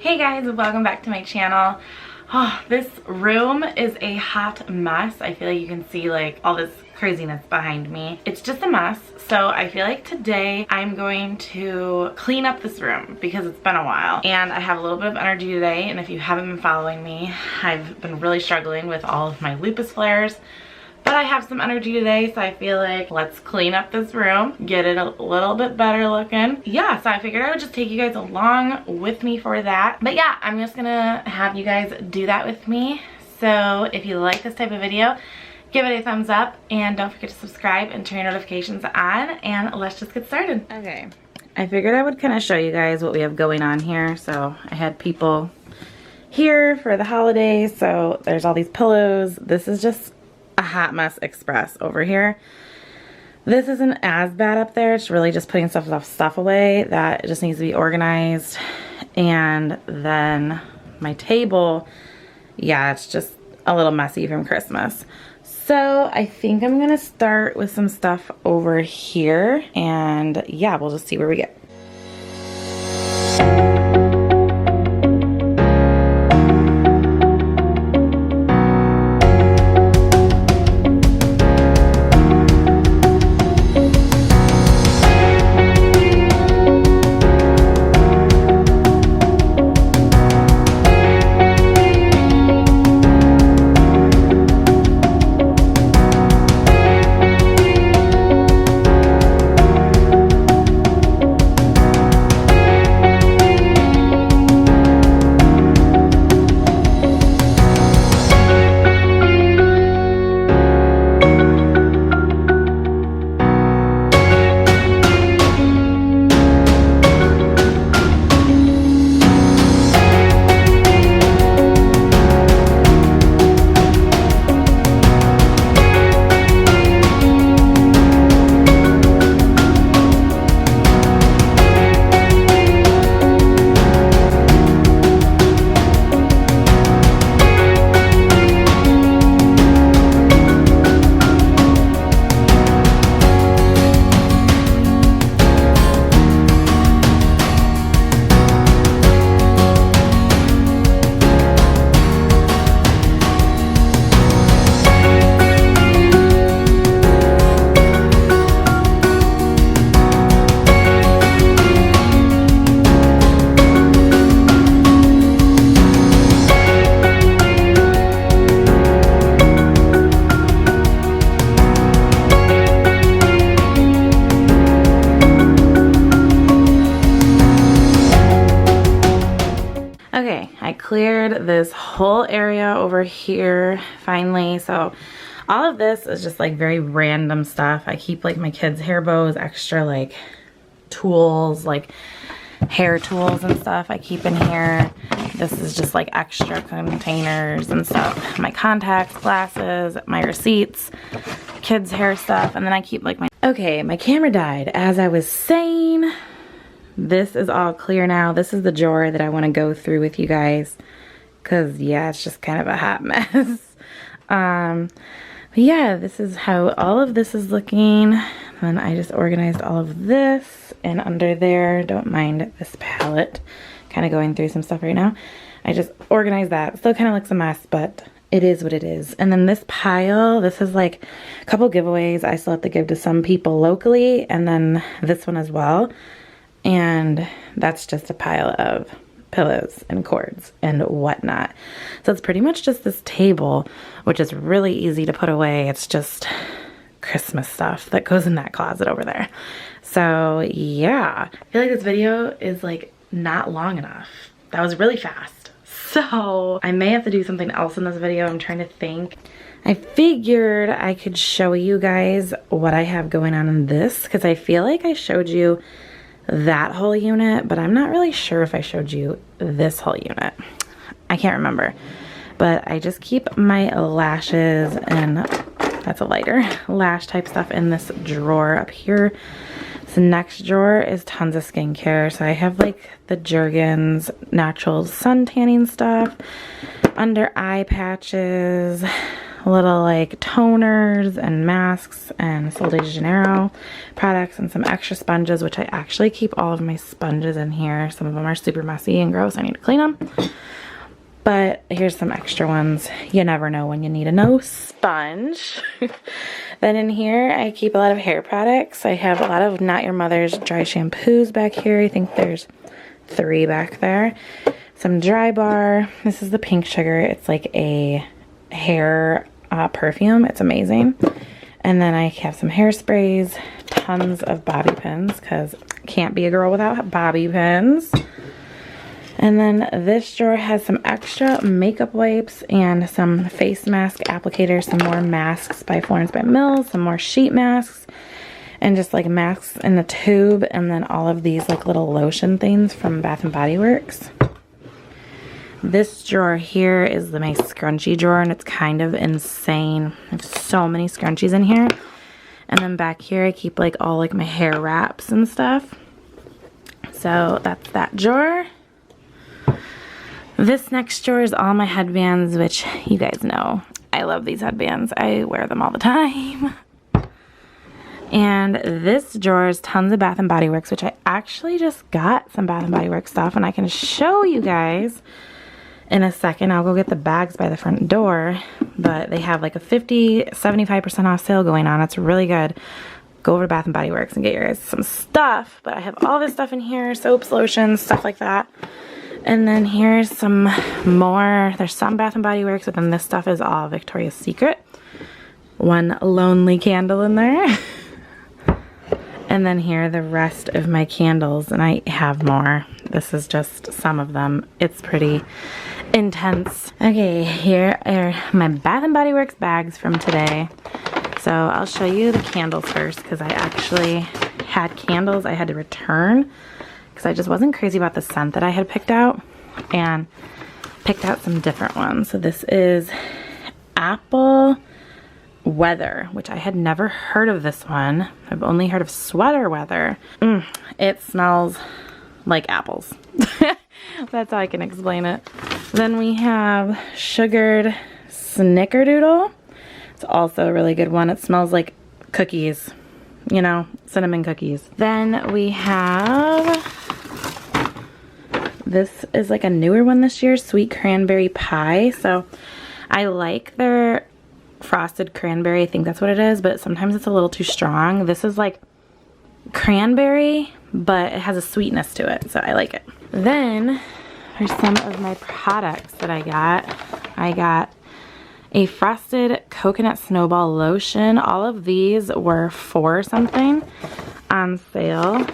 Hey guys, welcome back to my channel. Oh, this room is a hot mess. I feel like you can see like all this craziness behind me. It's just a mess. So I feel like today I'm going to clean up this room because it's been a while and I have a little bit of energy today. And if you haven't been following me, I've been really struggling with all of my lupus flares. But I have some energy today, so I feel like let's clean up this room, get it a little bit better looking. Yeah, so I figured I would just take you guys along with me for that. But yeah, I'm just gonna have you guys do that with me. So if you like this type of video, give it a thumbs up and don't forget to subscribe and turn your notifications on, and let's just get started. Okay, I figured I would kind of show you guys what we have going on here. So I had people here for the holidays, so there's all these pillows. This is just a hot mess express over here. This isn't as bad up there. It's really just putting stuff away that just needs to be organized. And then my table, yeah, it's just a little messy from Christmas. So I think I'm gonna start with some stuff over here, and yeah, we'll just see where we get. Okay, I cleared this whole area over here finally. So all of this is just like very random stuff. I keep like my kids' hair bows, extra like tools, like hair tools and stuff I keep in here. This is just like extra containers and stuff. My contacts, glasses, my receipts, kids' hair stuff, and then I keep like my... Okay, my camera died. As I was saying, this is all clear now. This is the drawer that I want to go through with you guys because yeah, it's just kind of a hot mess. But yeah, this is how all of this is looking. And I just organized all of this, and under there, don't mind this palette, kind of going through some stuff right now. I just organized that. Still kind of looks a mess, but it is what it is. And then this pile, this is like a couple giveaways I still have to give to some people locally, and then this one as well. And that's just a pile of pillows and cords and whatnot. So it's pretty much just this table, which is really easy to put away. It's just Christmas stuff that goes in that closet over there. So yeah, I feel like this video is like not long enough. That was really fast. So I may have to do something else in this video. I'm trying to think. I figured I could show you guys what I have going on in this, because I feel like I showed you that whole unit, but I'm not really sure if I showed you this whole unit. I can't remember, but I just keep my lashes, and that's a lighter, lash type stuff in this drawer up here. This next drawer is tons of skincare. So I have like the Jergens natural sun tanning stuff, under eye patches, little like toners and masks and Sol de Janeiro products and some extra sponges, which I actually keep all of my sponges in here. Some of them are super messy and gross. I need to clean them. But here's some extra ones. You never know when you need a nose sponge. Then in here, I keep a lot of hair products. I have a lot of Not Your Mother's dry shampoos back here. I think there's 3 back there. Some Dry Bar. This is the pink sugar. It's like a hair perfume. It's amazing. And then I have some hairsprays, tons of bobby pins, because can't be a girl without bobby pins. And then this drawer has some extra makeup wipes and some face mask applicators, some more masks by Florence by Mills, some more sheet masks, and just like masks in the tube, and then all of these like little lotion things from Bath and Body Works. This drawer here is my scrunchie drawer, and it's kind of insane. I have so many scrunchies in here. And then back here I keep like all like my hair wraps and stuff. So that's that drawer. This next drawer is all my headbands, which you guys know. I love these headbands. I wear them all the time. And this drawer is tons of Bath and Body Works, which I actually just got some Bath and Body Works stuff, and I can show you guys in a second. I'll go get the bags by the front door, but they have like a 50-75% off sale going on. It's really good. Go over to Bath and Body Works and get your guys some stuff. But I have all this stuff in here, soaps, lotions, stuff like that. And then here's some more. There's some Bath and Body Works, but then this stuff is all Victoria's Secret. One lonely candle in there. And then here are the rest of my candles, and I have more. This is just some of them. It's pretty intense. Okay, here are my Bath and Body Works bags from today. So I'll show you the candles first, because I actually had candles I had to return because I just wasn't crazy about the scent that I had picked out, and picked out some different ones. So this is Apple Weather, which I had never heard of this one. I've only heard of Sweater Weather. It smells like apples. That's how I can explain it. Then we have Sugared Snickerdoodle. It's also a really good one. It smells like cookies, you know, cinnamon cookies. Then we have, this is like a newer one this year, Sweet Cranberry Pie. So I like their frosted cranberry, I think that's what it is, but sometimes it's a little too strong. This is like cranberry, but it has a sweetness to it, so I like it. Then there's some of my products that I got. I got a frosted coconut snowball lotion. All of these were $4 something on sale.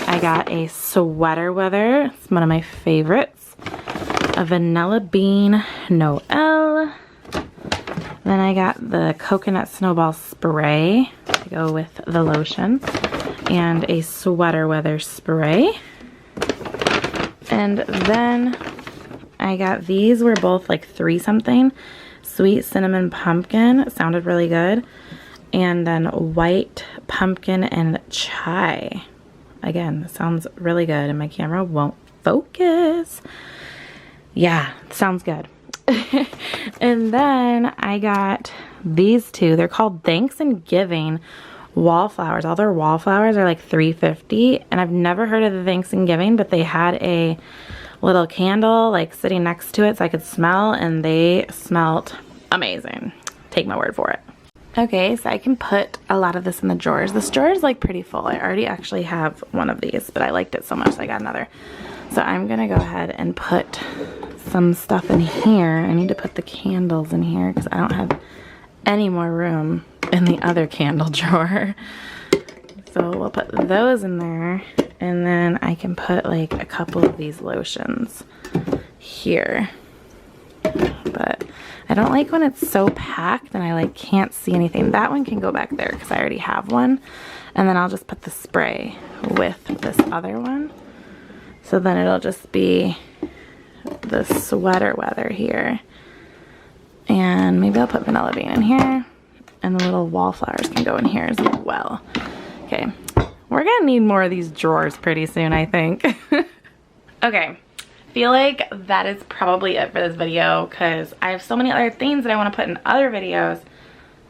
I got a Sweater Weather, it's one of my favorites. A vanilla bean Noel. Then I got the coconut snowball spray to go with the lotion, and a Sweater Weather spray. And then I got, these were both like $3 something. Sweet Cinnamon Pumpkin, it sounded really good. And then White Pumpkin and Chai. Again, sounds really good, and my camera won't focus. Yeah, sounds good. And then I got these two. They're called Thanks and Giving Wallflowers. All their wallflowers are like $3.50, and I've never heard of the Thanks and Giving, but they had a little candle like sitting next to it so I could smell, and they smelled amazing. Take my word for it. Okay, so I can put a lot of this in the drawers. This drawer is like pretty full. I already actually have one of these, but I liked it so much so I got another. So I'm gonna go ahead and put some stuff in here. I need to put the candles in here because I don't have any more room in the other candle drawer. So we'll put those in there, and then I can put like a couple of these lotions here. But I don't like when it's so packed and I like can't see anything. That one can go back there because I already have one. And then I'll just put the spray with this other one. So then it'll just be the Sweater Weather here. And maybe I'll put vanilla bean in here, and the little wallflowers can go in here as well. Okay, we're gonna need more of these drawers pretty soon, I think. Okay, feel like that is probably it for this video because I have so many other things that I want to put in other videos,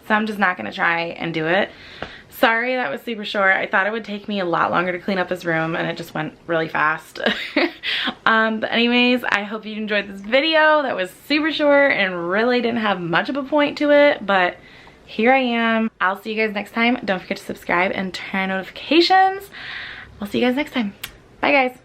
so I'm just not going to try and do it. Sorry that was super short. I thought it would take me a lot longer to clean up this room and it just went really fast. But anyways, I hope you enjoyed this video. That was super short and really didn't have much of a point to it, but here I am. I'll see you guys next time. Don't forget to subscribe and turn on notifications. I'll see you guys next time. Bye guys.